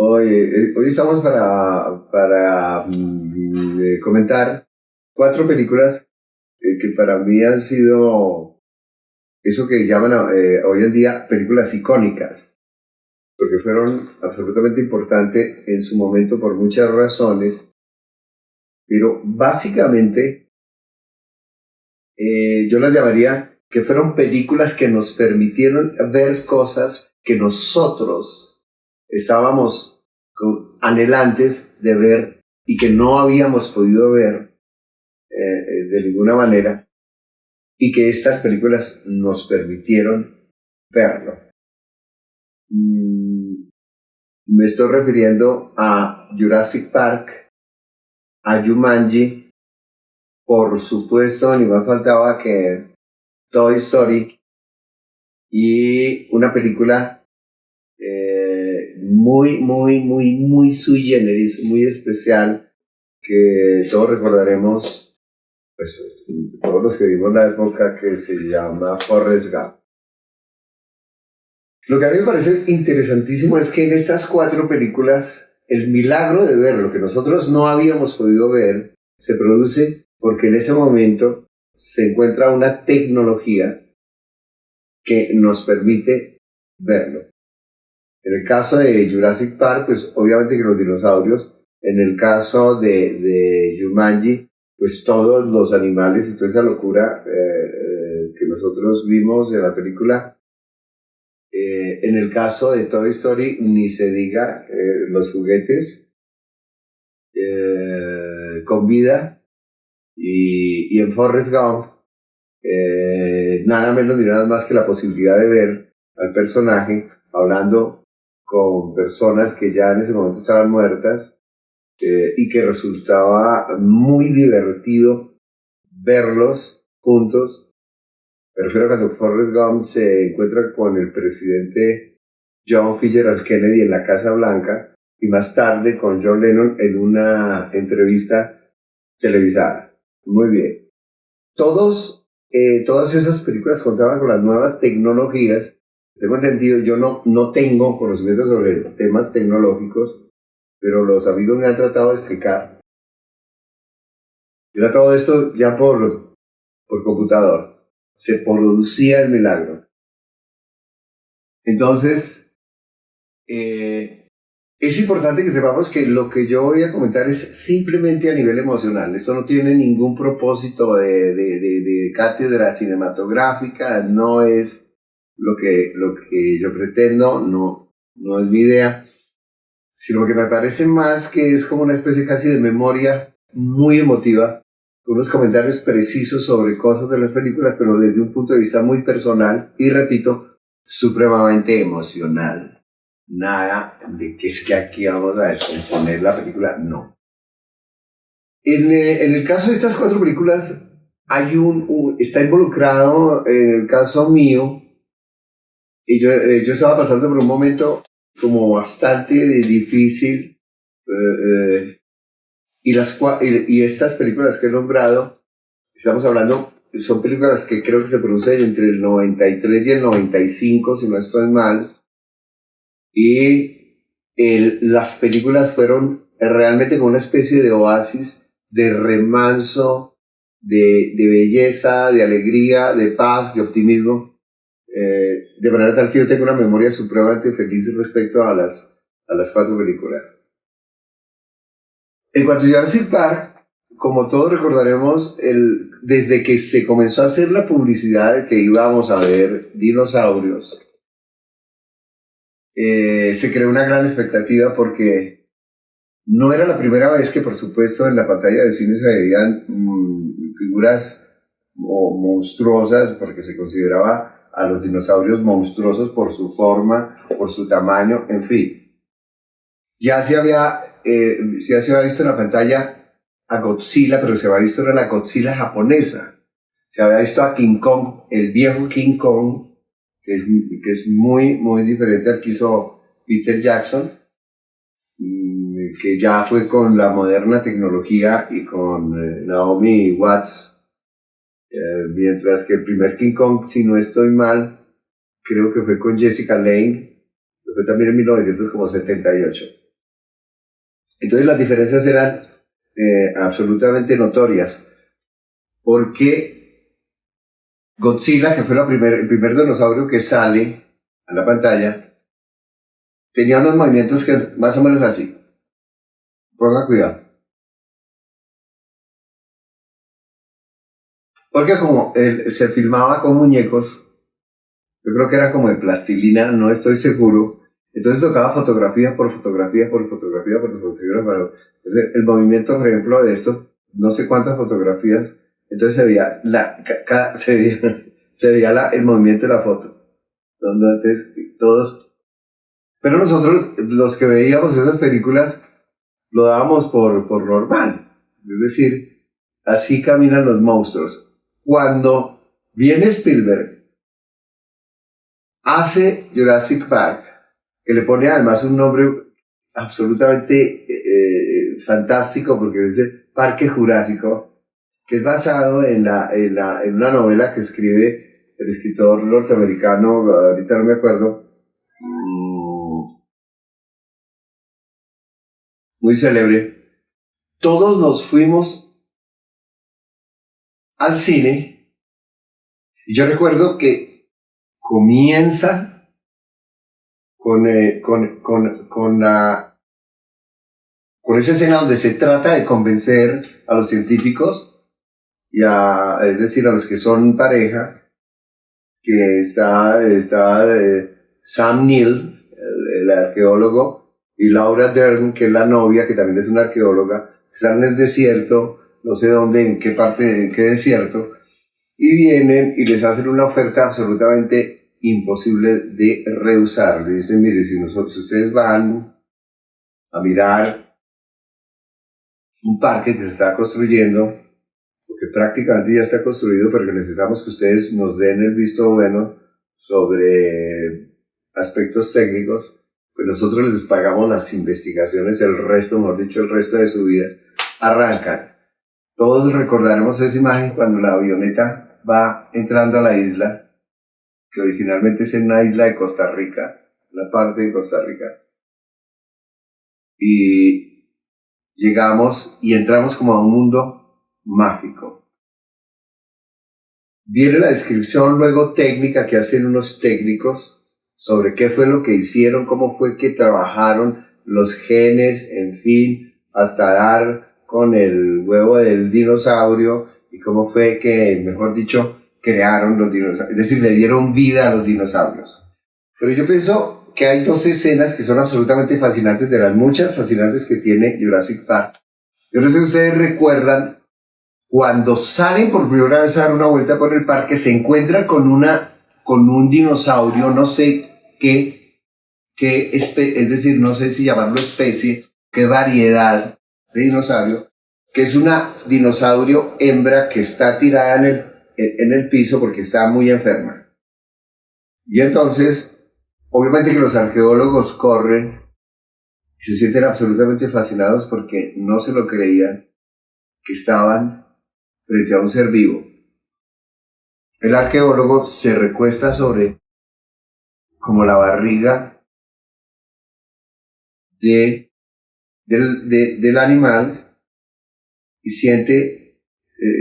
Hoy estamos para comentar 4 películas que para mí han sido eso que llaman hoy en día películas icónicas, porque fueron absolutamente importantes en su momento por muchas razones, pero básicamente yo las llamaría que fueron películas que nos permitieron ver cosas que nosotros estábamos anhelantes de ver y que no habíamos podido ver de ninguna manera, y que estas películas nos permitieron verlo. Me estoy refiriendo a Jurassic Park, a Jumanji, por supuesto, ni más faltaba que Toy Story, y una película muy sui generis, muy especial, que todos recordaremos, pues todos los que vimos la época, que se llama Forrest Gump. Lo que a mí me parece interesantísimo es que en estas 4 películas el milagro de ver lo que nosotros no habíamos podido ver se produce porque en ese momento se encuentra una tecnología que nos permite verlo. En el caso de Jurassic Park, pues obviamente que los dinosaurios. En el caso de Jumanji, pues todos los animales y toda esa locura que nosotros vimos en la película. En el caso de Toy Story, ni se diga, los juguetes con vida. Y en Forrest Gump, nada menos ni nada más que la posibilidad de ver al personaje hablando con personas que ya en ese momento estaban muertas, y que resultaba muy divertido verlos juntos. Me refiero a cuando Forrest Gump se encuentra con el presidente John Fitzgerald Kennedy en la Casa Blanca y más tarde con John Lennon en una entrevista televisada. Muy bien. Todas esas películas contaban con las nuevas tecnologías. Tengo entendido, yo no tengo conocimiento sobre temas tecnológicos, pero los amigos me han tratado de explicar. Era todo esto ya por computador. Se producía el milagro. Entonces, es importante que sepamos que lo que yo voy a comentar es simplemente a nivel emocional. Esto no tiene ningún propósito de cátedra cinematográfica, no es lo que yo pretendo, no es mi idea, sino que me parece más que es como una especie casi de memoria muy emotiva, con unos comentarios precisos sobre cosas de las películas, pero desde un punto de vista muy personal y, repito, supremamente emocional. Nada de que es que aquí vamos a descomponer la película, no. En el caso de estas 4 películas, hay está involucrado, en el caso mío, y yo estaba pasando por un momento como bastante difícil, y estas películas que he nombrado, estamos hablando, son películas que creo que se producen entre el 93 y el 95, si no estoy mal, y las películas fueron realmente como una especie de oasis, de remanso, de belleza, de alegría, de paz, de optimismo, de manera tal que yo tengo una memoria supremamente feliz respecto a las 4 películas. En cuanto a Jurassic Park, como todos recordaremos, desde que se comenzó a hacer la publicidad de que íbamos a ver dinosaurios, se creó una gran expectativa porque no era la primera vez que, por supuesto, en la pantalla de cine se veían figuras monstruosas, porque se consideraba a los dinosaurios monstruosos por su forma, por su tamaño, en fin. Ya se había visto en la pantalla a Godzilla, pero se había visto en la Godzilla japonesa. Se había visto a King Kong, el viejo King Kong, que es muy diferente al que hizo Peter Jackson, que ya fue con la moderna tecnología y con Naomi Watts, mientras que el primer King Kong, si no estoy mal, creo que fue con Jessica Lange, que fue también en 1978. Entonces las diferencias eran absolutamente notorias, porque Godzilla, que fue el primer dinosaurio que sale a la pantalla, tenía unos movimientos que más o menos así. Ponga cuidado. Porque como él se filmaba con muñecos, yo creo que era como de plastilina, no estoy seguro. Entonces tocaba fotografía por fotografía por fotografía por fotografía. El movimiento, por ejemplo, de esto, no sé cuántas fotografías, entonces se veía, se veía el movimiento de la foto. Donde antes todos. Pero nosotros, los que veíamos esas películas, lo dábamos por normal. Es decir, así caminan los monstruos. Cuando viene Spielberg, hace Jurassic Park, que le pone además un nombre absolutamente fantástico, porque es el Parque Jurásico, que es basado en una novela que escribe el escritor norteamericano, ahorita no me acuerdo, muy célebre. Todos nos fuimos al cine, y yo recuerdo que comienza con esa escena donde se trata de convencer a los científicos, es decir, a los que son pareja, que está Sam Neill, el arqueólogo, y Laura Dern, que es la novia, que también es una arqueóloga, están en el desierto, no sé dónde, en qué parte, en qué desierto, y vienen y les hacen una oferta absolutamente imposible de rehusar. Le dicen, mire, si ustedes van a mirar un parque que se está construyendo, porque prácticamente ya está construido, pero que necesitamos que ustedes nos den el visto bueno sobre aspectos técnicos, pues nosotros les pagamos las investigaciones, el resto, mejor dicho, el resto de su vida. Arrancan. Todos recordaremos esa imagen cuando la avioneta va entrando a la isla, que originalmente es en una isla de Costa Rica, una parte de Costa Rica. Y llegamos y entramos como a un mundo mágico. Viene la descripción luego técnica que hacen unos técnicos sobre qué fue lo que hicieron, cómo fue que trabajaron los genes, en fin, hasta dar con el huevo del dinosaurio y cómo fue que, mejor dicho, crearon los dinosaurios, es decir, le dieron vida a los dinosaurios. Pero yo pienso que hay dos escenas que son absolutamente fascinantes, de las muchas fascinantes que tiene Jurassic Park. Yo no sé si ustedes recuerdan, cuando salen por primera vez a dar una vuelta por el parque, se encuentran con un dinosaurio, no sé es decir, no sé si llamarlo especie, qué variedad de dinosaurio, que es una dinosaurio hembra que está tirada en el piso porque está muy enferma. Y entonces, obviamente que los arqueólogos corren y se sienten absolutamente fascinados porque no se lo creían que estaban frente a un ser vivo. El arqueólogo se recuesta sobre como la barriga del animal y siente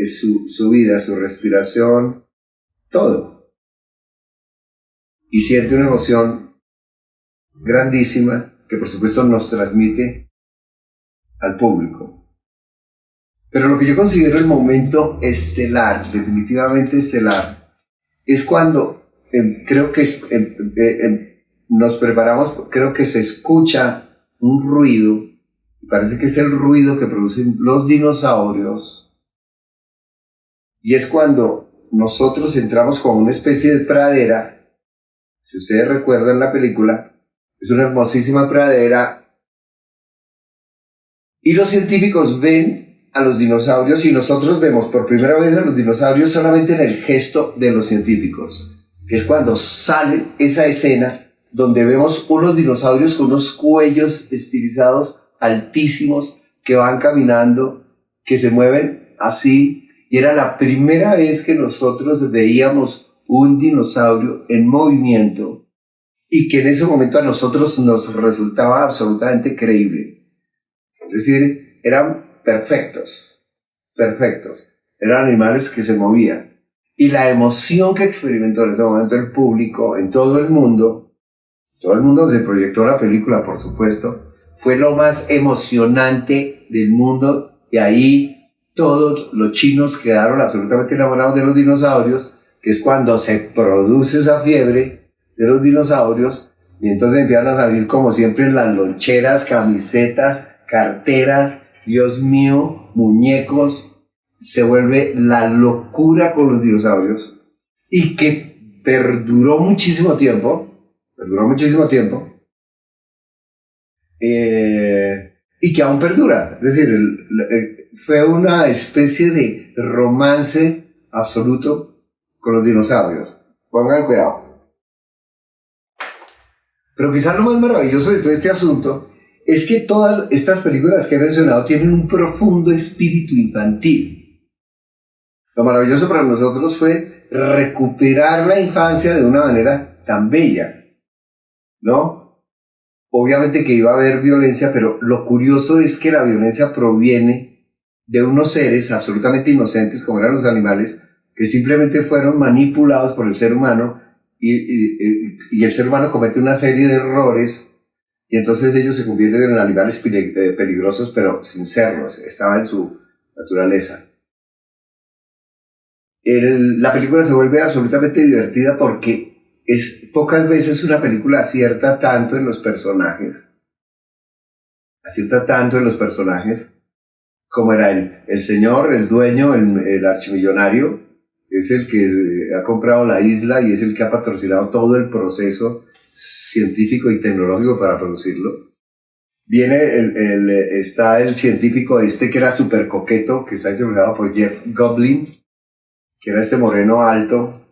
su vida, su respiración, todo. Y siente una emoción grandísima que por supuesto nos transmite al público. Pero lo que yo considero el momento estelar, definitivamente estelar, es cuando creo que nos preparamos, creo que se escucha un ruido, y parece que es el ruido que producen los dinosaurios, y es cuando nosotros entramos con una especie de pradera. Si ustedes recuerdan la película, es una hermosísima pradera, y los científicos ven a los dinosaurios, y nosotros vemos por primera vez a los dinosaurios solamente en el gesto de los científicos, que es cuando sale esa escena donde vemos unos dinosaurios con unos cuellos estilizados altísimos que van caminando, que se mueven así, y era la primera vez que nosotros veíamos un dinosaurio en movimiento y que en ese momento a nosotros nos resultaba absolutamente creíble. Es decir, eran perfectos, perfectos. Eran animales que se movían. Y la emoción que experimentó en ese momento el público en todo el mundo se proyectó la película, por supuesto, fue lo más emocionante del mundo, y ahí todos los chinos quedaron absolutamente enamorados de los dinosaurios, que es cuando se produce esa fiebre de los dinosaurios, y entonces empiezan a salir como siempre en las loncheras, camisetas, carteras, Dios mío, muñecos, se vuelve la locura con los dinosaurios, y que perduró muchísimo tiempo, y que aún perdura. Es decir, fue una especie de romance absoluto con los dinosaurios. Pongan cuidado. Pero quizás lo más maravilloso de todo este asunto es que todas estas películas que he mencionado tienen un profundo espíritu infantil. Lo maravilloso para nosotros fue recuperar la infancia de una manera tan bella, ¿no? Obviamente que iba a haber violencia, pero lo curioso es que la violencia proviene de unos seres absolutamente inocentes, como eran los animales, que simplemente fueron manipulados por el ser humano, y el ser humano comete una serie de errores, y entonces ellos se convierten en animales peligrosos, pero sin serlos, estaba en su naturaleza. La película se vuelve absolutamente divertida porque pocas veces una película acierta tanto en los personajes, como era el señor, el dueño, el archimillonario, es el que ha comprado la isla y es el que ha patrocinado todo el proceso científico y tecnológico para producirlo. Está el científico que era súper coqueto, que está interpretado por Jeff Goldblum, que era este moreno alto,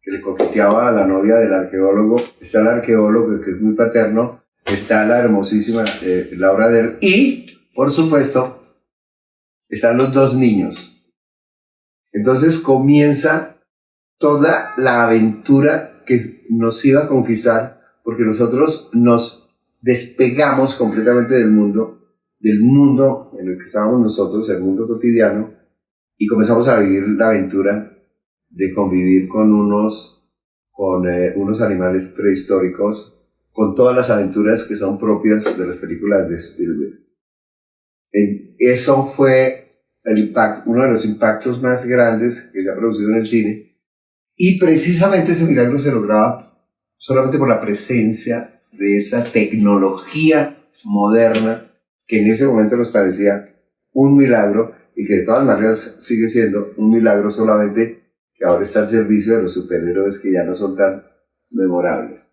que le coqueteaba a la novia del arqueólogo. Está el arqueólogo, que es muy paterno. Está la hermosísima Laura Dern. Y, por supuesto, están los dos niños. Entonces comienza toda la aventura que nos iba a conquistar, porque nosotros nos despegamos completamente del mundo en el que estábamos nosotros, el mundo cotidiano, y comenzamos a vivir la aventura de convivir con unos animales prehistóricos, con todas las aventuras que son propias de las películas de Spielberg. Eso fue uno de los impactos más grandes que se ha producido en el cine, y precisamente ese milagro se lograba solamente por la presencia de esa tecnología moderna que en ese momento nos parecía un milagro, y que de todas maneras sigue siendo un milagro, solamente que ahora está al servicio de los superhéroes, que ya no son tan memorables.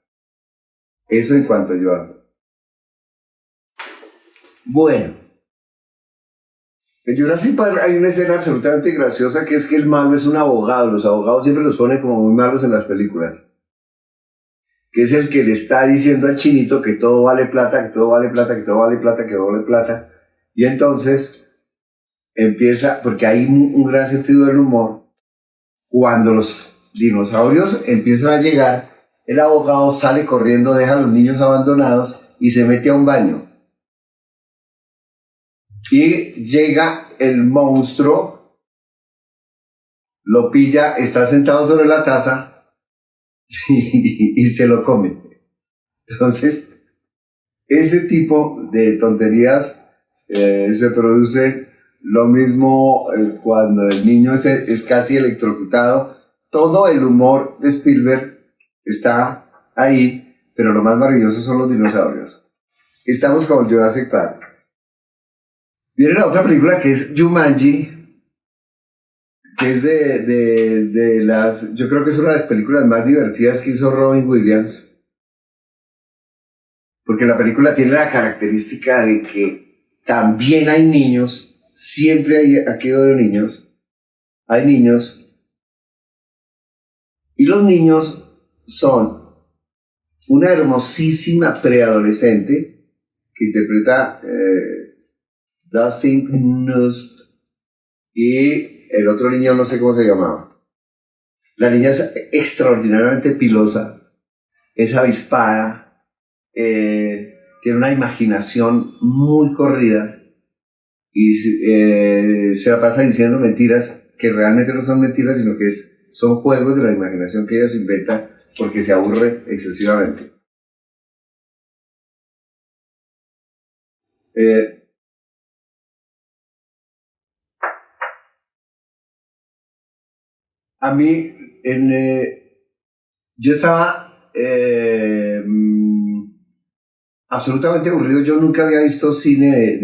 Eso en cuanto a Joan. Bueno, en Jurassic Park hay una escena absolutamente graciosa, que es que el malo es un abogado. Los abogados siempre los ponen como muy malos en las películas, que es el que le está diciendo al chinito que todo vale plata, que todo vale plata, que todo vale plata, que todo vale plata. Y entonces empieza, porque hay un gran sentido del humor. Cuando los dinosaurios empiezan a llegar, el abogado sale corriendo, deja a los niños abandonados y se mete a un baño. Y llega el monstruo, lo pilla, está sentado sobre la taza y se lo come. Entonces, ese tipo de tonterías se produce. Lo mismo cuando el niño es casi electrocutado. Todo el humor de Spielberg está ahí, pero lo más maravilloso son los dinosaurios. Estamos con Jurassic Park. Viene la otra película, que es Jumanji, que es yo creo que es una de las películas más divertidas que hizo Robin Williams, porque la película tiene la característica de que también hay niños. Siempre hay aquello de niños, hay niños, y los niños son una hermosísima preadolescente que interpreta Dustin Hoffman, y el otro niño no sé cómo se llamaba. La niña es extraordinariamente pilosa, es avispada, tiene una imaginación muy corrida. y se la pasa diciendo mentiras que realmente no son mentiras, sino que son juegos de la imaginación que ella se inventa porque se aburre excesivamente. A mí, yo estaba absolutamente aburrido. Yo nunca había visto cine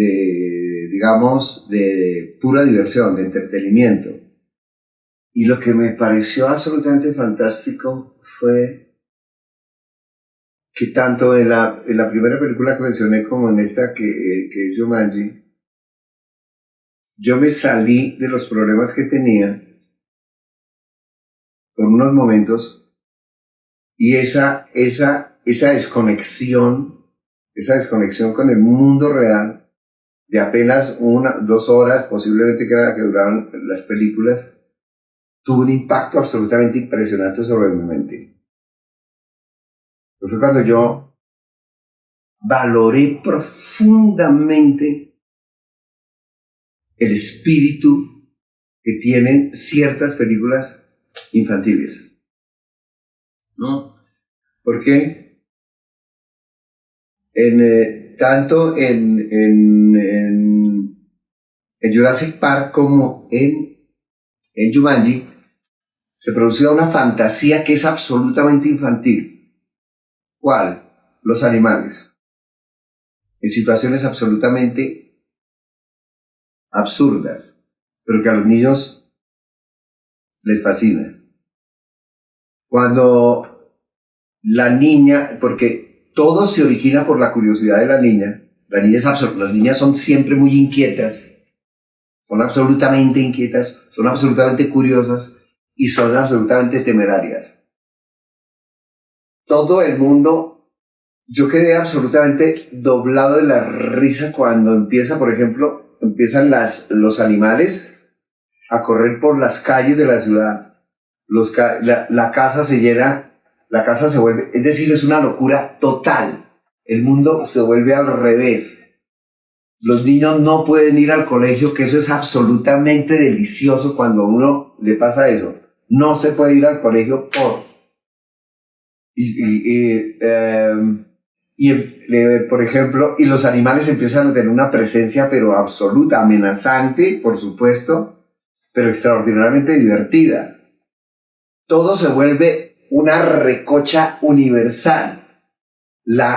digamos, de pura diversión, de entretenimiento. Y lo que me pareció absolutamente fantástico fue que tanto en la primera película que mencioné como en esta que es Jumanji, yo me salí de los problemas que tenía por unos momentos, y esa desconexión con el mundo real, de apenas 2 horas, posiblemente que era la que duraban las películas, tuvo un impacto absolutamente impresionante sobre mi mente. Fue cuando yo valoré profundamente el espíritu que tienen ciertas películas infantiles, ¿no? Porque tanto en Jurassic Park como en Jumanji se producía una fantasía que es absolutamente infantil. ¿Cuál? Los animales. En situaciones absolutamente absurdas, pero que a los niños les fascina. Cuando la niña, porque todo se origina por la curiosidad de la niña las niñas son siempre muy inquietas, son absolutamente inquietas, son absolutamente curiosas y son absolutamente temerarias. Todo el mundo, yo quedé absolutamente doblado de la risa cuando empiezan los animales a correr por las calles de la ciudad. La casa se llena, la casa se vuelve, es decir, es una locura total. El mundo se vuelve al revés. Los niños no pueden ir al colegio, que eso es absolutamente delicioso cuando a uno le pasa eso. No se puede ir al colegio por ejemplo, y los animales empiezan a tener una presencia pero absoluta, amenazante, por supuesto, pero extraordinariamente divertida. Todo se vuelve una recocha universal.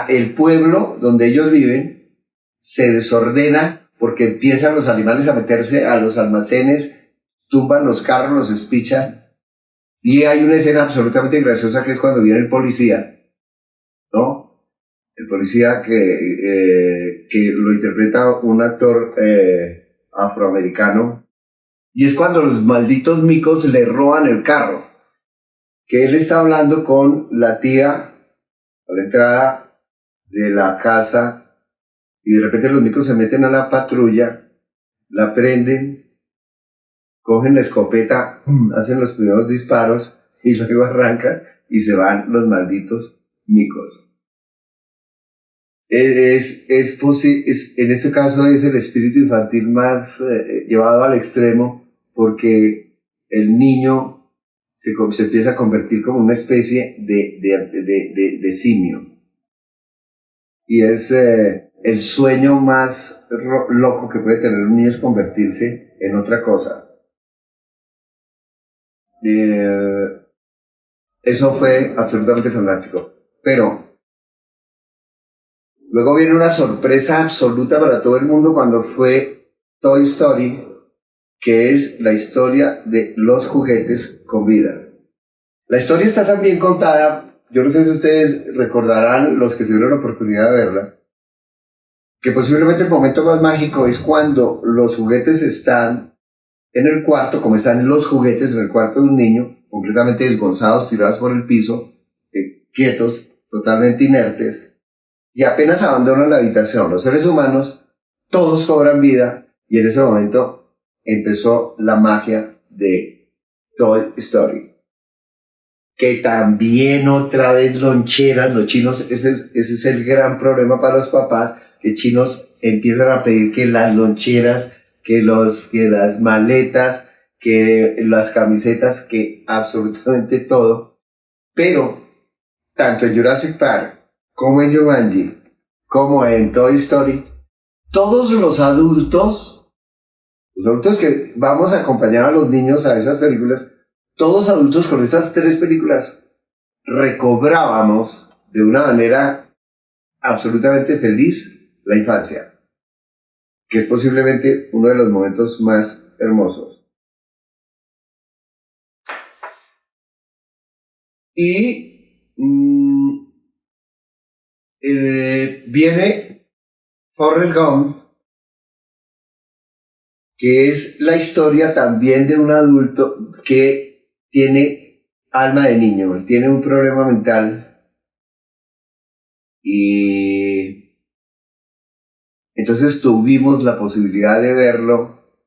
El pueblo donde ellos viven se desordena porque empiezan los animales a meterse a los almacenes, tumban los carros, los espichan. Y hay una escena absolutamente graciosa que es cuando viene el policía, ¿no? El policía que lo interpreta un actor afroamericano. Y es cuando los malditos micos le roban el carro. Que él está hablando con la tía a la entrada de la casa y de repente los micos se meten a la patrulla, la prenden, cogen la escopeta, hacen los primeros disparos y luego arrancan y se van los malditos micos. En este caso es el espíritu infantil más llevado al extremo, porque el niño se empieza a convertir como una especie de simio. Y es el sueño más loco que puede tener un niño, es convertirse en otra cosa. Eso fue absolutamente fantástico. Pero luego viene una sorpresa absoluta para todo el mundo cuando fue Toy Story, que es la historia de los juguetes con vida. La historia está tan bien contada, yo no sé si ustedes recordarán, los que tuvieron la oportunidad de verla, que posiblemente el momento más mágico es cuando los juguetes están en el cuarto, como están los juguetes en el cuarto de un niño, completamente desgonzados, tirados por el piso, quietos, totalmente inertes, y apenas abandonan la habitación. Los seres humanos, todos cobran vida, y en ese momento empezó la magia de Toy Story. Que también otra vez loncheras, los chinos, ese es el gran problema para los papás, que chinos empiezan a pedir que las loncheras que las maletas, que las camisetas, que absolutamente todo. Pero, tanto en Jurassic Park, como en Jumanji, como en Toy Story, todos los adultos que vamos a acompañar a los niños a esas películas, todos adultos con estas 3 películas recobrábamos de una manera absolutamente feliz la infancia, que es posiblemente uno de los momentos más hermosos. Y viene Forrest Gump, que es la historia también de un adulto que tiene alma de niño, él tiene un problema mental y entonces tuvimos la posibilidad de verlo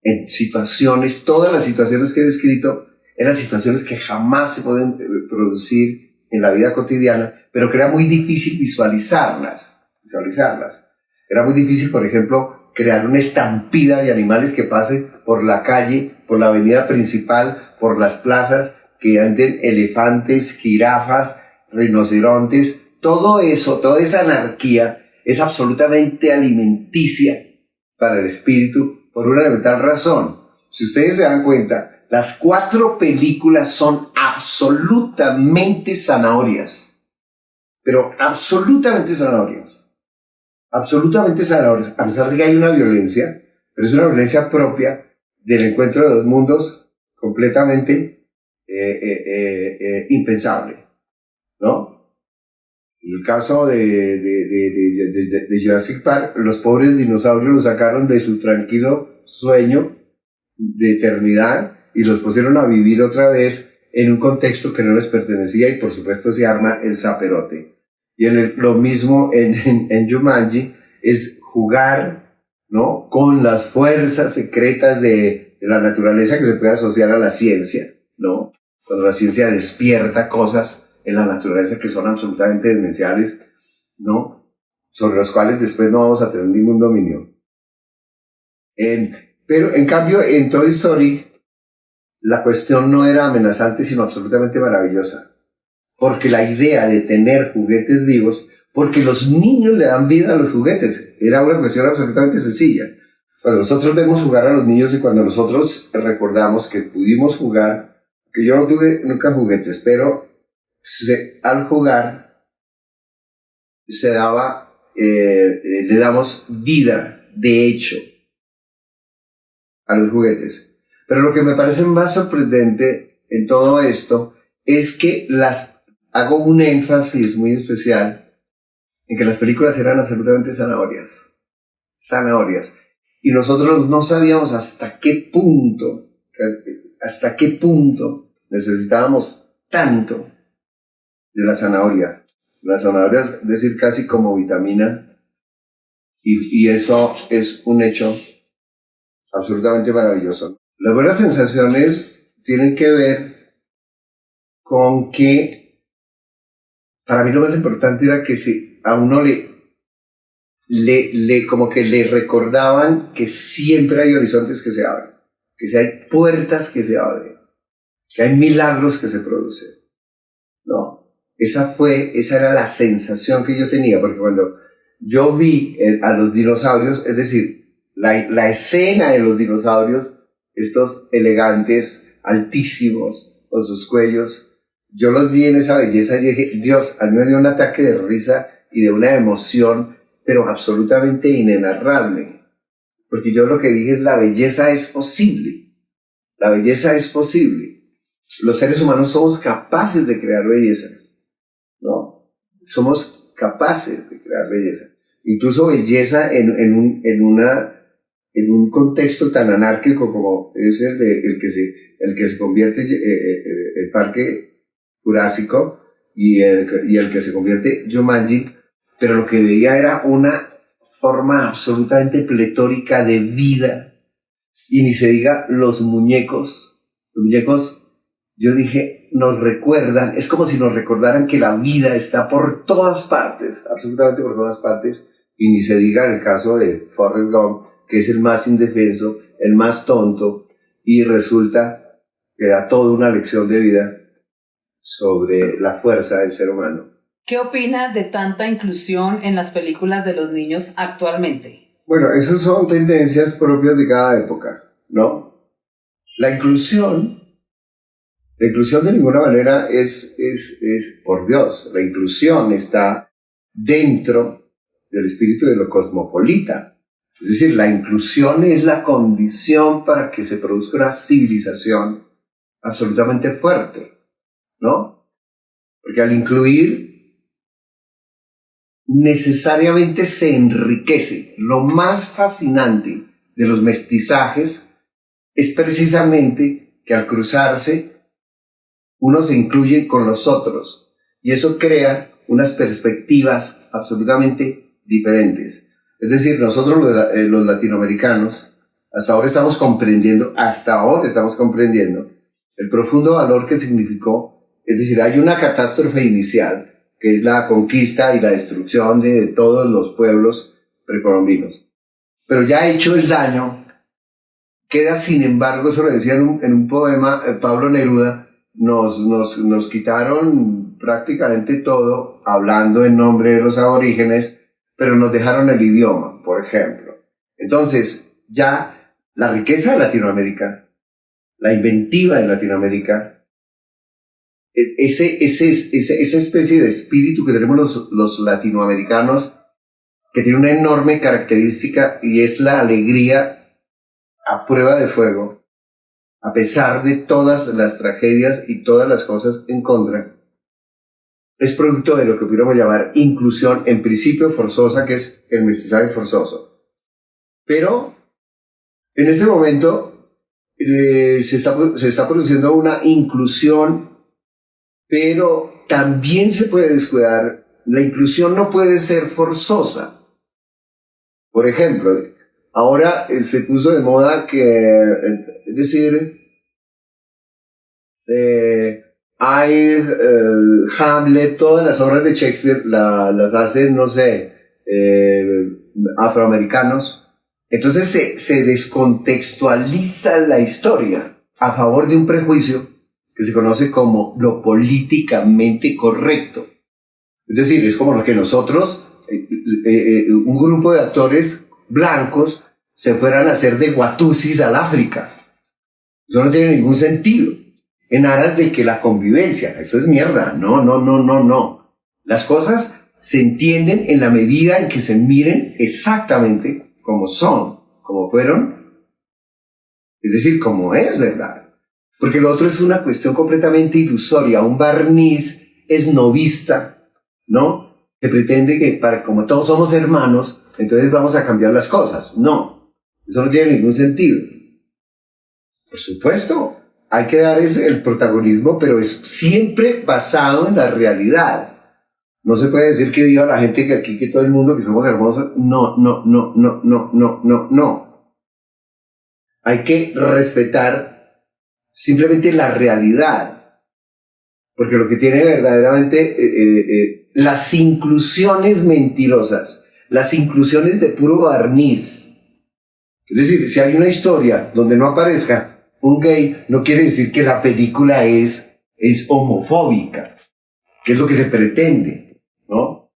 en situaciones, todas las situaciones que he descrito eran situaciones que jamás se pueden producir en la vida cotidiana, pero que era muy difícil visualizarlas. Era muy difícil, por ejemplo, crear una estampida de animales que pase por la calle, por la avenida principal, por las plazas, que anden elefantes, jirafas, rinocerontes, todo eso, toda esa anarquía es absolutamente alimenticia para el espíritu por una elemental razón. Si ustedes se dan cuenta, las 4 películas son absolutamente zanahorias, pero absolutamente zanahorias, a pesar de que hay una violencia, pero es una violencia propia del encuentro de 2 mundos completamente impensable, ¿no? En el caso de Jurassic Park, los pobres dinosaurios los sacaron de su tranquilo sueño de eternidad y los pusieron a vivir otra vez en un contexto que no les pertenecía, y por supuesto se arma el zaperote. Y lo mismo en Jumanji, es jugar, ¿no?, con las fuerzas secretas de la naturaleza que se puede asociar a la ciencia, ¿no? Cuando la ciencia despierta cosas en la naturaleza que son absolutamente demenciales, ¿no?, sobre los cuales después no vamos a tener ningún dominio. Pero en cambio en Toy Story la cuestión no era amenazante, sino absolutamente maravillosa, porque la idea de tener juguetes vivos, porque los niños le dan vida a los juguetes, era una cuestión absolutamente sencilla. Cuando nosotros vemos jugar a los niños y cuando nosotros recordamos que pudimos jugar, que yo no tuve nunca juguetes, pero al jugar se daba, le damos vida, de hecho, a los juguetes. Pero lo que me parece más sorprendente en todo esto es que hago un énfasis muy especial en que las películas eran absolutamente zanahorias. Y nosotros no sabíamos hasta qué punto necesitábamos tanto de las zanahorias. Las zanahorias, es decir, casi como vitamina, y eso es un hecho absolutamente maravilloso. Las buenas sensaciones tienen que ver con que, para mí lo más importante era que a uno como que le recordaban que siempre hay horizontes que se abren, que hay puertas que se abren, que hay milagros que se producen, ¿no? Esa era la sensación que yo tenía, porque cuando yo vi a los dinosaurios, es decir, la escena de los dinosaurios, estos elegantes, altísimos, con sus cuellos, yo los vi en esa belleza y dije, Dios, a mí me dio un ataque de risa y de una emoción, pero absolutamente inenarrable. Porque yo lo que dije es, la belleza es posible. La belleza es posible. Los seres humanos somos capaces de crear belleza, ¿no? Somos capaces de crear belleza. Incluso belleza en un contexto tan anárquico como es el que se convierte el Parque Jurásico y el que se convierte Jumanji, pero lo que veía era una forma absolutamente pletórica de vida. Y ni se diga los muñecos, yo dije, nos recuerdan, es como si nos recordaran que la vida está por todas partes, absolutamente por todas partes, y ni se diga el caso de Forrest Gump, que es el más indefenso, el más tonto, y resulta que da toda una lección de vida sobre la fuerza del ser humano. ¿Qué opina de tanta inclusión en las películas de los niños actualmente? Bueno, esas son tendencias propias de cada época, ¿no? La inclusión de ninguna manera es por Dios, la inclusión está dentro del espíritu de lo cosmopolita. Es decir, la inclusión es la condición para que se produzca una civilización absolutamente fuerte, ¿no? Porque al incluir necesariamente se enriquece. Lo más fascinante de los mestizajes es precisamente que al cruzarse uno se incluye con los otros y eso crea unas perspectivas absolutamente diferentes. Es decir, nosotros los latinoamericanos hasta ahora estamos comprendiendo el profundo valor que significó. Es decir, hay una catástrofe inicial que es la conquista y la destrucción de todos los pueblos precolombinos. Pero ya hecho el daño, queda sin embargo, eso lo decía en un poema Pablo Neruda, nos quitaron prácticamente todo hablando en nombre de los aborígenes, pero nos dejaron el idioma, por ejemplo. Entonces, ya la riqueza de Latinoamérica, la inventiva de Latinoamérica, esa especie de espíritu que tenemos los latinoamericanos, que tiene una enorme característica y es la alegría a prueba de fuego, a pesar de todas las tragedias y todas las cosas en contra, es producto de lo que pudiéramos llamar inclusión, en principio forzosa, que es el mestizaje forzoso. Pero en este momento se está produciendo una inclusión, pero también se puede descuidar. La inclusión no puede ser forzosa. Por ejemplo, ahora se puso de moda es decir, hay Hamlet, todas las obras de Shakespeare las hacen, no sé, afroamericanos. Entonces se descontextualiza la historia a favor de un prejuicio que se conoce como lo políticamente correcto. Es decir, es como lo que nosotros, un grupo de actores blancos, se fueran a hacer de Watusis al África. Eso no tiene ningún sentido. En aras de que la convivencia, eso es mierda. No. Las cosas se entienden en la medida en que se miren exactamente como son, como fueron, es decir, como es, ¿verdad? Porque lo otro es una cuestión completamente ilusoria, un barniz esnovista, ¿no? Que pretende que como todos somos hermanos, entonces vamos a cambiar las cosas. No, eso no tiene ningún sentido. Por supuesto, hay que dar el protagonismo, pero es siempre basado en la realidad. No se puede decir que viva la gente que aquí, que todo el mundo, que somos hermosos. No. Hay que respetar simplemente la realidad, porque lo que tiene verdaderamente las inclusiones mentirosas, las inclusiones de puro barniz, es decir, si hay una historia donde no aparezca un gay, no quiere decir que la película es homofóbica, que es lo que se pretende, ¿no?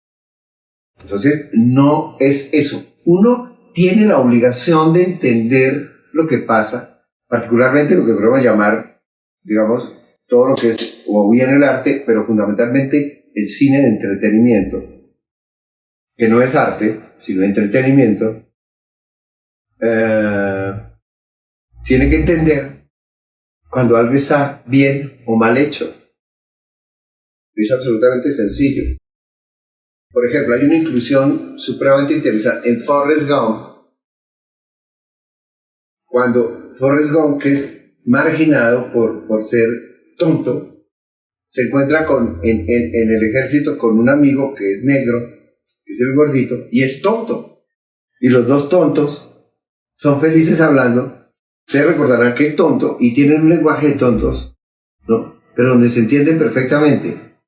Entonces, no es eso. Uno tiene la obligación de entender lo que pasa, particularmente lo que podemos llamar, digamos, todo lo que es o bien el arte, pero fundamentalmente el cine de entretenimiento, que no es arte, sino entretenimiento. Tiene que entender cuando algo está bien o mal hecho. Es absolutamente sencillo. Por ejemplo, hay una inclusión supremamente interesante en Forrest Gump. Cuando Forrest Gump, que es marginado por ser tonto, se encuentra en el ejército con un amigo que es negro, que es el gordito, y es tonto. Y los dos tontos son felices hablando. Ustedes recordarán que es tonto y tienen un lenguaje de tontos, ¿no? Pero donde se entienden perfectamente.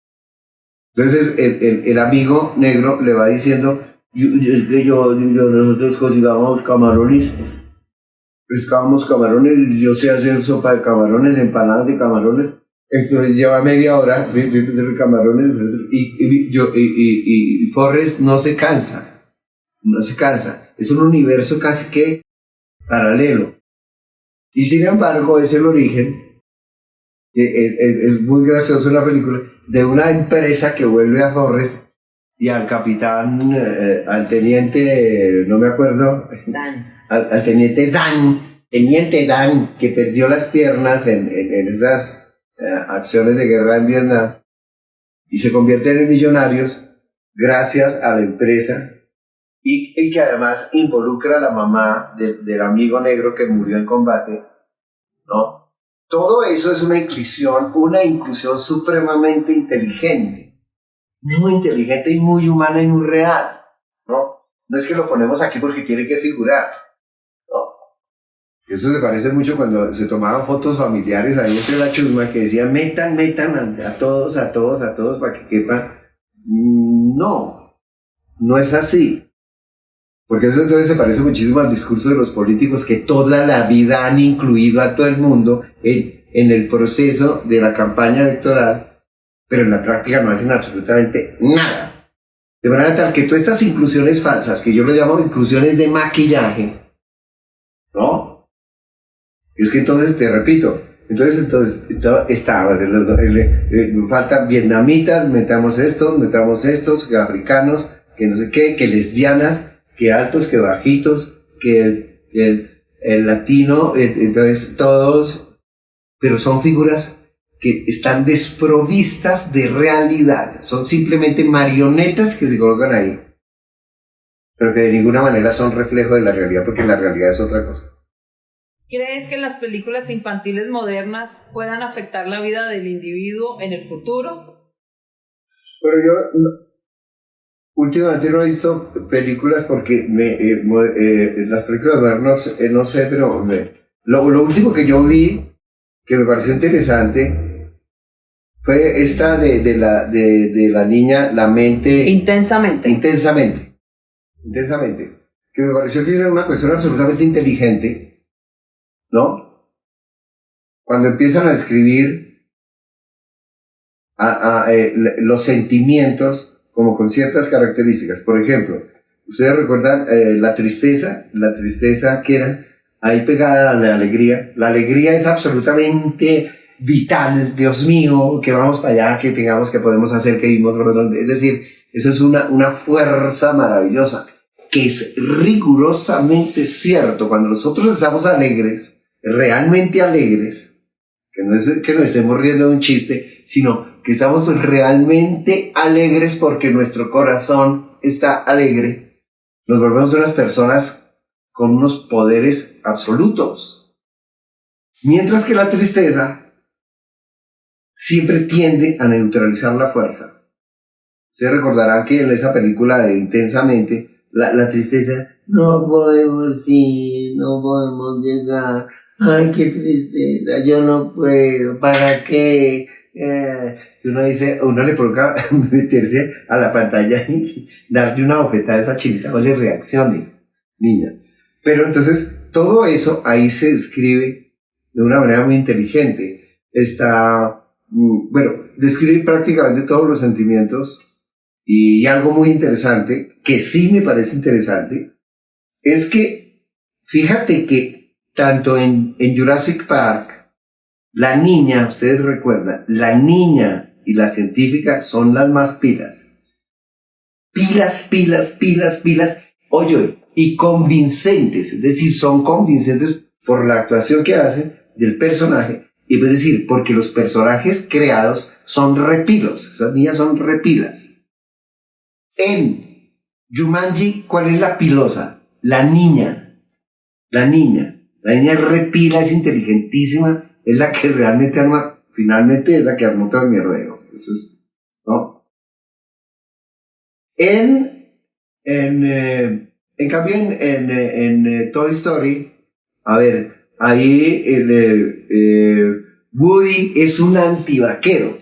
Entonces el amigo negro le va diciendo, Nosotros cocinábamos camarones, pescábamos camarones, yo sé hacer sopa de camarones, empanadas de camarones. Esto lleva media hora de camarones y Forrest no se cansa, no se cansa. Es un universo casi que paralelo. Y sin embargo es el origen, es muy gracioso la película, de una empresa que vuelve a Forrest y al capitán, al teniente, no me acuerdo, al teniente Dan, que perdió las piernas en esas acciones de guerra en Vietnam y se convierten en millonarios gracias a la empresa y que además involucra a la mamá del amigo negro que murió en combate, ¿no? Todo eso es una inclusión supremamente inteligente, muy inteligente y muy humana y muy real, ¿no? No es que lo ponemos aquí porque tiene que figurar, ¿no? Eso se parece mucho cuando se tomaban fotos familiares ahí entre la chusma que decían metan a todos para que quepan. No, no es así. Porque eso entonces se parece muchísimo al discurso de los políticos que toda la vida han incluido a todo el mundo en el proceso de la campaña electoral, pero en la práctica no hacen absolutamente nada. De manera tal que todas estas inclusiones falsas, que yo lo llamo inclusiones de maquillaje, ¿no? Es que entonces, te repito, entonces faltan vietnamitas, metamos estos, africanos, que no sé qué, que lesbianas, que altos, que bajitos, que el latino, entonces todos, pero son figuras que están desprovistas de realidad, son simplemente marionetas que se colocan ahí, pero que de ninguna manera son reflejo de la realidad, porque la realidad es otra cosa. ¿Crees que las películas infantiles modernas puedan afectar la vida del individuo en el futuro? Pero yo últimamente no he visto películas porque las películas modernas, no sé, pero lo último que yo vi que me pareció interesante fue esta de la niña, la mente... Intensamente, que me pareció que era una cuestión absolutamente inteligente, ¿no? Cuando empiezan a describir los sentimientos como con ciertas características. Por ejemplo, ustedes recuerdan la tristeza que era ahí pegada a la alegría. La alegría es absolutamente vital, Dios mío, que vamos para allá, que tengamos, que podemos hacer, que vimos, es decir, eso es una fuerza maravillosa, que es rigurosamente cierto. Cuando nosotros estamos alegres, realmente alegres, que no es que nos estemos riendo de un chiste, sino que estamos pues realmente alegres porque nuestro corazón está alegre, nos volvemos unas personas con unos poderes absolutos. Mientras que la tristeza siempre tiende a neutralizar la fuerza. Ustedes recordarán que en esa película de Intensamente, la tristeza, no podemos ir, no podemos llegar, ay, qué tristeza, yo no puedo, ¿para qué? Y uno le provoca meterse a la pantalla y darle una bofetada a esa chinita, o le reaccione, niña. Pero entonces, todo eso ahí se describe de una manera muy inteligente. Describe prácticamente todos los sentimientos. Y algo muy interesante, que sí me parece interesante, es que, fíjate que tanto en Jurassic Park, la niña, ustedes recuerdan, la niña y la científica son las más pilas. Pilas, oye, y convincentes, es decir, son convincentes por la actuación que hacen del personaje, y es decir, porque los personajes creados son repilos, esas niñas son repilas. En Jumanji, ¿cuál es la pilosa? La niña es repila, es inteligentísima, es la que realmente finalmente es la que armó todo el mierdero. Eso es, ¿no? En cambio, en Toy Story, a ver, ahí Woody es un antivaquero.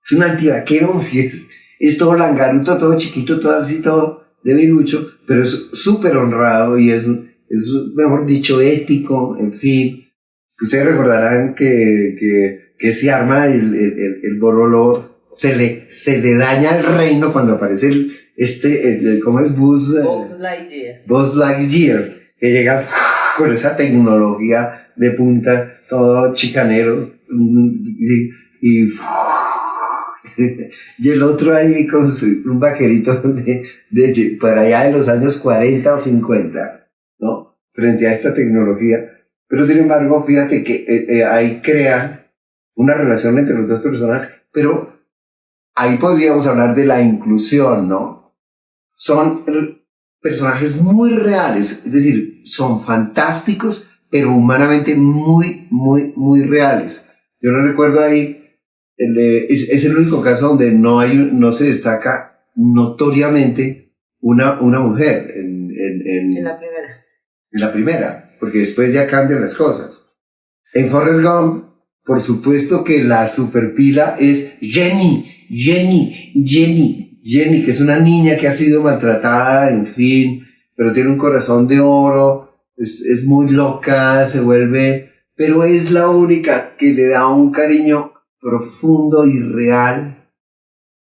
Es un antivaquero porque es todo langaruto, todo chiquito, todo así, todo debilucho, pero es súper honrado y es, mejor dicho, ético, en fin. Ustedes recordarán que si arma el Borolo, se le daña el reino cuando aparece ¿cómo es? Buzz Lightyear. Buzz Lightyear, que llega con esa tecnología de punta, todo chicanero, y y el otro ahí con un vaquerito de por allá de los años 40 o 50, ¿no? Frente a esta tecnología. Pero sin embargo, fíjate que ahí crean una relación entre las dos personas, pero ahí podríamos hablar de la inclusión, ¿no? Son personajes muy reales, es decir, son fantásticos, pero humanamente muy, muy, muy reales. Yo no recuerdo ahí, es el único caso donde no se destaca notoriamente una mujer En la primera. En la primera, porque después ya cambian las cosas. En Forrest Gump, por supuesto que la superpila es Jenny, que es una niña que ha sido maltratada, en fin, pero tiene un corazón de oro, es muy loca, se vuelve, pero es la única que le da un cariño profundo y real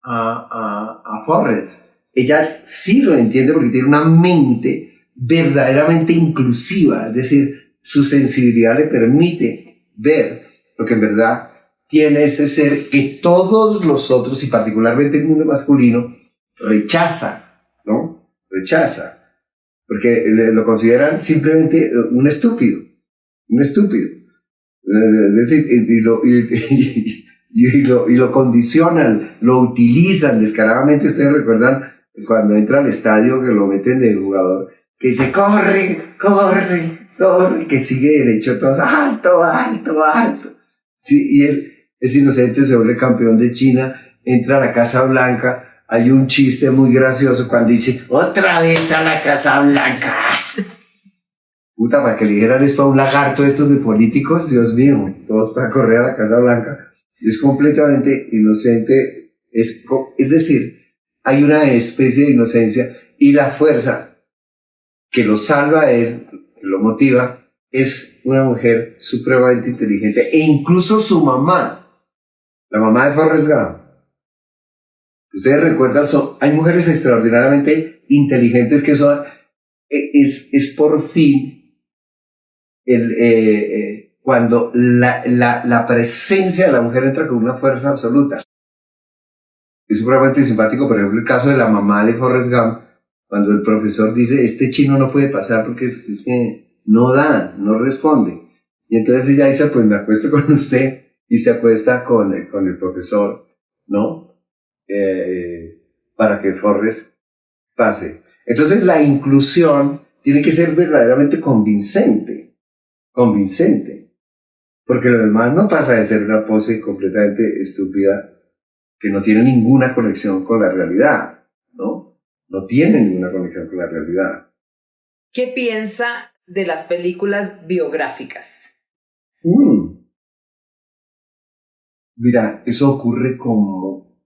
a Forrest. Ella sí lo entiende porque tiene una mente verdaderamente inclusiva, es decir, su sensibilidad le permite ver lo que en verdad tiene ese ser que todos los otros, y particularmente el mundo masculino, rechaza, ¿no? Rechaza, porque lo consideran simplemente un estúpido. Es decir, y lo condicionan, lo utilizan descaradamente. Ustedes recuerdan cuando entra al estadio que lo meten de jugador, que dice corre, que sigue derecho, todos alto. Sí, y él es inocente, se vuelve campeón de China, entra a la Casa Blanca. Hay un chiste muy gracioso cuando dice otra vez a la Casa Blanca. Puta, para que le dijeran esto a un lagarto estos de políticos, Dios mío, todos para correr a la Casa Blanca. Es completamente inocente, es decir, hay una especie de inocencia, y la fuerza que lo salva a él, que lo motiva, es una mujer supremamente inteligente, e incluso su mamá, la mamá de Forrest Gump. Ustedes recuerdan, hay mujeres extraordinariamente inteligentes que son, es por fin, cuando la presencia de la mujer entra con una fuerza absoluta. Es supremamente simpático, por ejemplo, el caso de la mamá de Forrest Gump, cuando el profesor dice, este chino no puede pasar porque es que no responde. Y entonces ella dice, pues me acuesto con usted, y se acuesta con el profesor, ¿no? Para que Forrest pase. Entonces la inclusión tiene que ser verdaderamente convincente, porque lo demás no pasa de ser una pose completamente estúpida que no tiene ninguna conexión con la realidad, ¿no? No tiene ninguna conexión con la realidad. ¿Qué piensa de las películas biográficas? Mira, eso ocurre como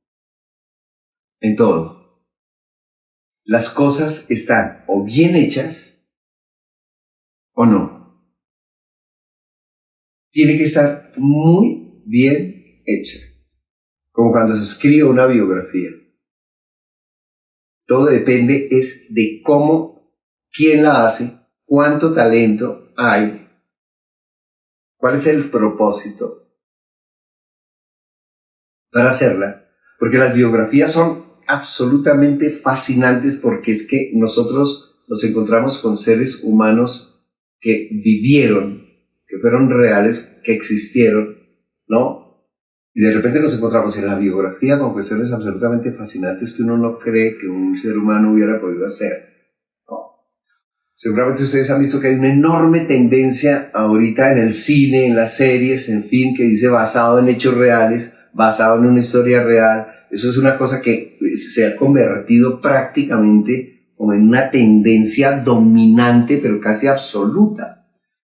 en todo. Las cosas están o bien hechas o no. Tiene que estar muy bien hecha, como cuando se escribe una biografía. Todo depende es de cómo, quién la hace, cuánto talento hay, cuál es el propósito para hacerla, porque las biografías son absolutamente fascinantes, porque es que nosotros nos encontramos con seres humanos que vivieron, que fueron reales, que existieron, ¿no? Y de repente nos encontramos en la biografía con cuestiones absolutamente fascinantes que uno no cree que un ser humano hubiera podido hacer, ¿no? Seguramente ustedes han visto que hay una enorme tendencia ahorita en el cine, en las series, en fin, que dice basado en hechos reales, basado en una historia real. Eso es una cosa que se ha convertido prácticamente como en una tendencia dominante, pero casi absoluta.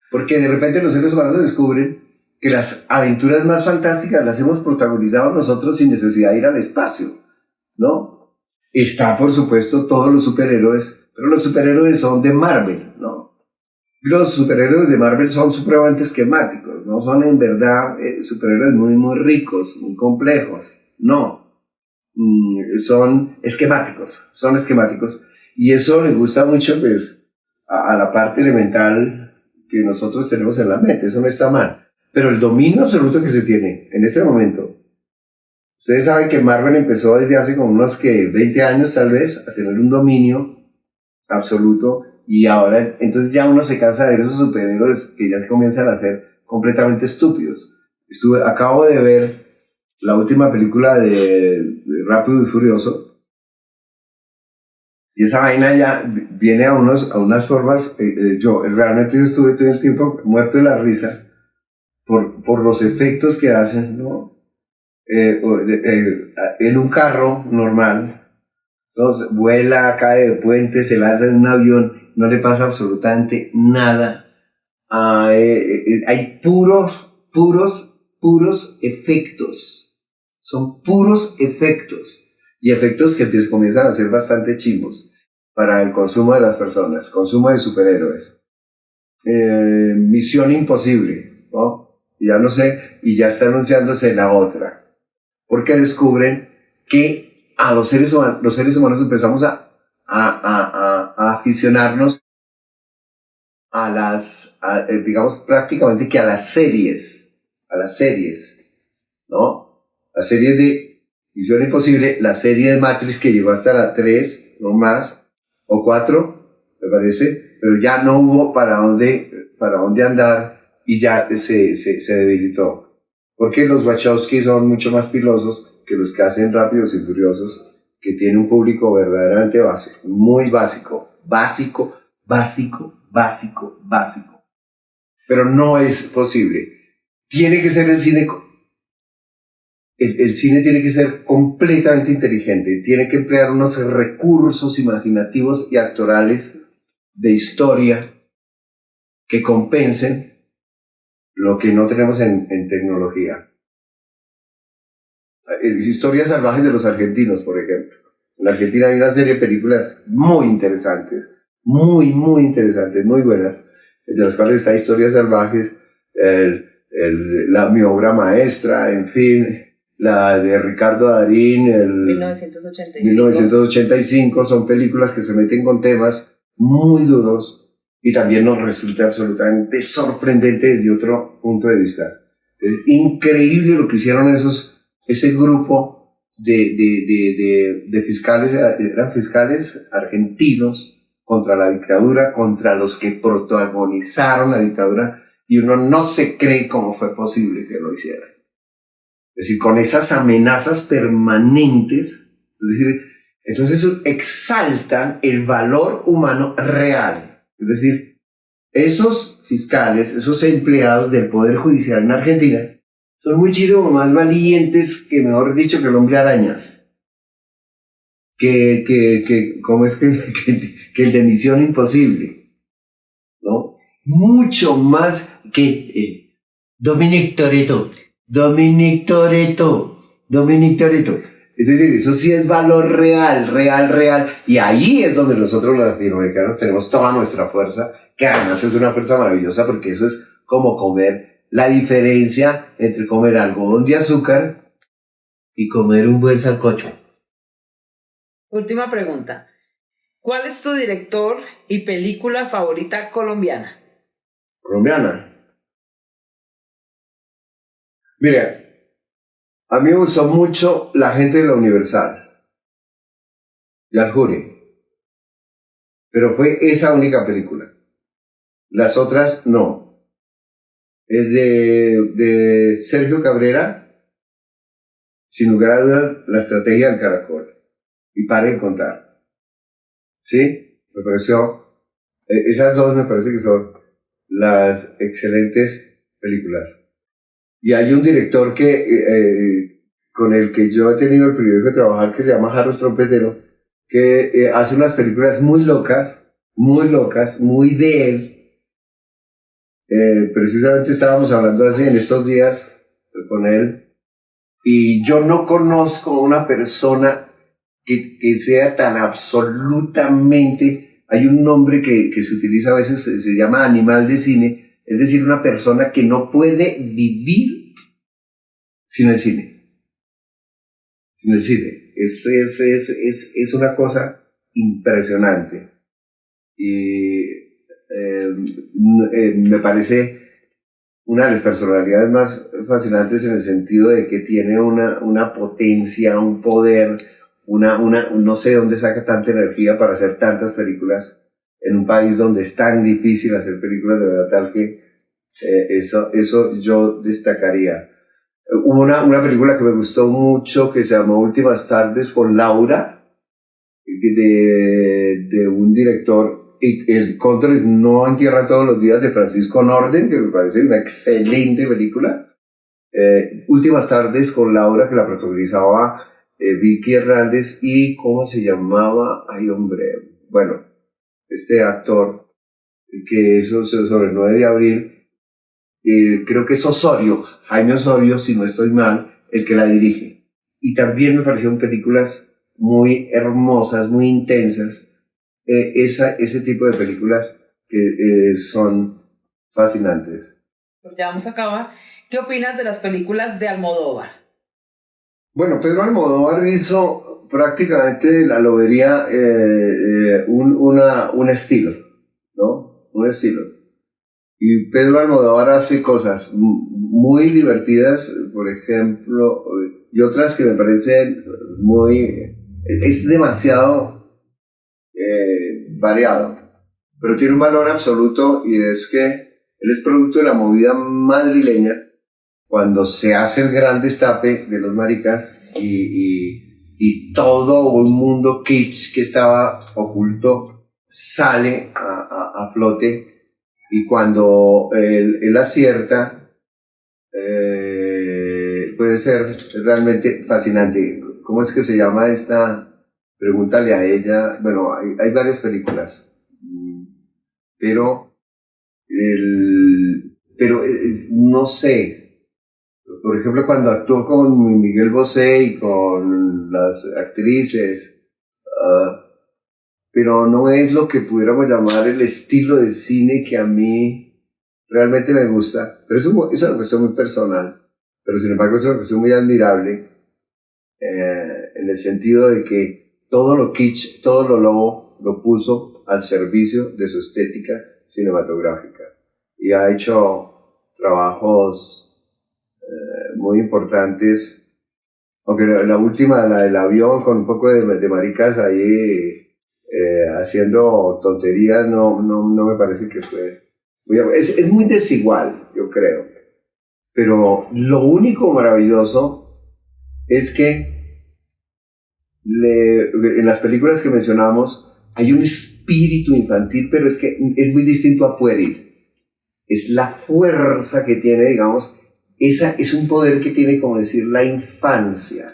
Porque de repente los seres humanos descubren que las aventuras más fantásticas las hemos protagonizado nosotros sin necesidad de ir al espacio, ¿no? Está, por supuesto, todos los superhéroes, pero los superhéroes son de Marvel, ¿no? Los superhéroes de Marvel son supremamente esquemáticos, no son en verdad superhéroes muy, muy ricos, muy complejos, no. Son esquemáticos. Y eso le gusta mucho, pues, a la parte elemental que nosotros tenemos en la mente, eso no está mal. Pero el dominio absoluto que se tiene en ese momento, ustedes saben que Marvel empezó desde hace como unos 20 años tal vez a tener un dominio absoluto, y ahora entonces ya uno se cansa de ver esos superhéroes que ya se comienzan a ser completamente estúpidos. Acabo de ver la última película de Rápido y Furioso, y esa vaina ya viene a unas formas, yo realmente estuve todo el tiempo muerto de la risa por los efectos que hacen, ¿no? En un carro normal, entonces, vuela, cae de puente, se lanza en un avión, no le pasa absolutamente nada. Hay puros efectos. Son puros efectos. Y efectos que comienzan a ser bastante chimbos para el consumo de las personas, consumo de superhéroes. Misión Imposible, ¿no? Y ya no sé, y ya está anunciándose la otra. Porque descubren que los seres humanos empezamos a aficionarnos digamos, prácticamente que a las series, ¿no? La serie de Misión Imposible, la serie de Matrix que llegó hasta la 3, no más, o 4, me parece, pero ya no hubo para dónde andar y ya se debilitó. Porque los Wachowski son mucho más pilosos que los que hacen Rápidos y Furiosos, que tiene un público verdaderamente básico, muy básico. Pero no es posible. Tiene que ser el cine tiene que ser completamente inteligente, tiene que emplear unos recursos imaginativos y actorales de historia que compensen lo que no tenemos en tecnología. Historias salvajes de los argentinos, por ejemplo. En Argentina hay una serie de películas muy interesantes, muy interesantes, muy buenas, de las cuales está Historias salvajes, mi obra maestra, en fin, la de Ricardo Darín, 1985, son películas que se meten con temas muy duros y también nos resulta absolutamente sorprendente desde otro punto de vista. Es increíble lo que hicieron ese grupo de fiscales, eran fiscales argentinos contra la dictadura, contra los que protagonizaron la dictadura, y uno no se cree cómo fue posible que lo hicieran. Es decir, con esas amenazas permanentes, es decir, entonces eso exalta el valor humano real. Es decir, esos fiscales, esos empleados del Poder Judicial en Argentina, son muchísimo más valientes que, mejor dicho, que el hombre araña. ¿Cómo es que el de Misión Imposible? ¿No? Mucho más que Dominic Toretto. Es decir, eso sí es valor real. Y ahí es donde nosotros los latinoamericanos tenemos toda nuestra fuerza, que además es una fuerza maravillosa, porque eso es como comer la diferencia entre comer algodón de azúcar y comer un buen sancocho. Última pregunta. ¿Cuál es tu director y película favorita colombiana? Colombiana. Mira, a mí me gustó mucho La gente de la Universal y Aljure, pero fue esa única película. Las otras no. Es de Sergio Cabrera, sin lugar a dudas, La estrategia del caracol. Y Pare de contar. ¿Sí? Me pareció, esas dos me parece que son las excelentes películas. Y hay un director con el que yo he tenido el privilegio de trabajar, que se llama Harold Trompetero, que hace unas películas muy locas, muy de él. Precisamente estábamos hablando así en estos días con él, y yo no conozco una persona que sea tan absolutamente... Hay un nombre que se utiliza a veces, se llama animal de cine, es decir, una persona que no puede vivir sin el cine. Sin el cine. Es una cosa impresionante. Y me parece una de las personalidades más fascinantes en el sentido de que tiene una potencia, un poder, no sé dónde saca tanta energía para hacer tantas películas en un país donde es tan difícil hacer películas, de verdad, tal que eso yo destacaría. Hubo una película que me gustó mucho que se llamó Últimas Tardes con Laura, de un director, el Cóndores no entierra todos los días, de Francisco Norden, que me parece una excelente película. Últimas Tardes con Laura, que la protagonizaba Vicky Hernández, y ¿cómo se llamaba? Ay, hombre, bueno, este actor que eso sobre el 9 de abril, creo que es Osorio, Jaime Osorio, si no estoy mal, el que la dirige. Y también me parecieron películas muy hermosas, muy intensas, ese tipo de películas que son fascinantes. Pues ya vamos a acabar. ¿Qué opinas de las películas de Almodóvar? Bueno, Pedro Almodóvar hizo prácticamente de la lobería un estilo, ¿no? Un estilo. Y Pedro Almodóvar hace cosas muy divertidas, por ejemplo, y otras que me parecen muy... Es demasiado variado, pero tiene un valor absoluto, y es que él es producto de la movida madrileña, cuando se hace el gran destape de los maricas y todo un mundo kitsch que estaba oculto sale a flote, y cuando él acierta, puede ser realmente fascinante. ¿Cómo es que se llama esta? Pregúntale a ella. Bueno, hay varias películas, pero no sé. Por ejemplo, cuando actuó con Miguel Bosé y con las actrices, pero no es lo que pudiéramos llamar el estilo de cine que a mí realmente me gusta. Pero es una cuestión muy personal, pero sin embargo es una cuestión muy admirable, en el sentido de que todo lo kitsch, todo lo lobo, lo puso al servicio de su estética cinematográfica, y ha hecho trabajos muy importantes, aunque la última, la del avión, con un poco de maricas ahí haciendo tonterías, no me parece que fue es muy desigual, yo creo, pero lo único maravilloso es que en las películas que mencionamos hay un espíritu infantil, pero es que es muy distinto a pueril. Es la fuerza que tiene, digamos, es un poder que tiene, como decir, la infancia,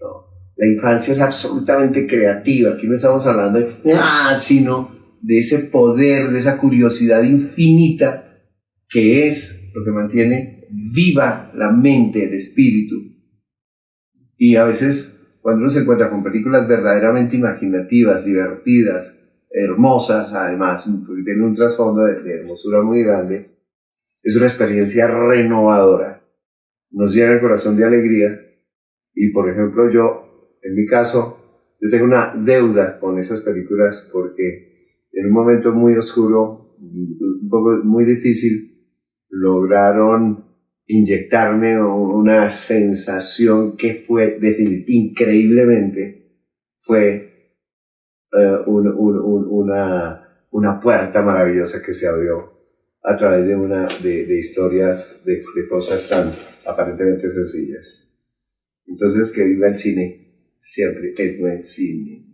¿no? La infancia es absolutamente creativa. Aquí no estamos hablando sino de ese poder, de esa curiosidad infinita, que es lo que mantiene viva la mente, el espíritu. Y a veces, cuando uno se encuentra con películas verdaderamente imaginativas, divertidas, hermosas, además, porque tienen un trasfondo de hermosura muy grande, es una experiencia renovadora. Nos llena el corazón de alegría. Y por ejemplo, en mi caso, yo tengo una deuda con esas películas, porque en un momento muy oscuro, un poco muy difícil, lograron inyectarme una sensación que fue increíblemente, fue una puerta maravillosa que se abrió a través de historias, de cosas tan aparentemente sencillas. Entonces, que viva el cine, siempre el buen cine.